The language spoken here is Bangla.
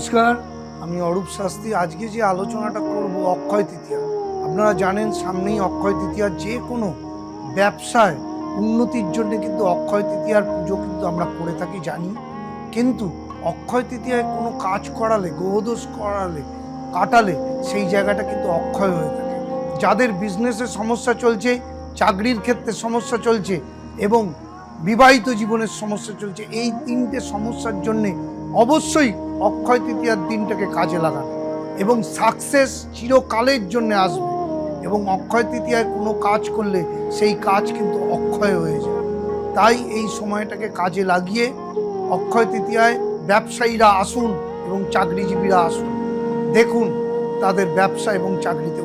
নমস্কার, আমি অরূপ শাস্ত্রী। আজকে যে আলোচনাটা করব অক্ষয় তৃতীয়া। আপনারা জানেন সামনেই অক্ষয় তৃতীয়া। যে কোনো ব্যবসায় উন্নতির জন্য কিন্তু অক্ষয় তৃতীয়ার পুজো কিন্তু আমরা করে থাকি জানি। কিন্তু অক্ষয় তৃতীয়ায় কোনো কাজ করালে, গ্রহদোষ কাটালে সেই জায়গাটা কিন্তু অক্ষয় হয়ে থাকে। যাদের বিজনেসের সমস্যা চলছে, চাকরির ক্ষেত্রে সমস্যা চলছে এবং বিবাহিত জীবনের সমস্যা চলছে, এই তিনটে সমস্যার জন্যে অবশ্যই অক্ষয় তৃতীয়ার দিনটাকে কাজে লাগান এবং সাকসেস চিরকালের জন্য আসবে। এবং অক্ষয় তৃতীয়ায় কোনো কাজ করলে সেই কাজ কিন্তু অক্ষয় হয়ে যায়। তাই এই সময়টাকে কাজে লাগিয়ে অক্ষয় তৃতীয়ায় ব্যবসায়ীরা আসুন এবং চাকরিজীবীরা আসুন, দেখুন তাদের ব্যবসা এবং চাকরিতে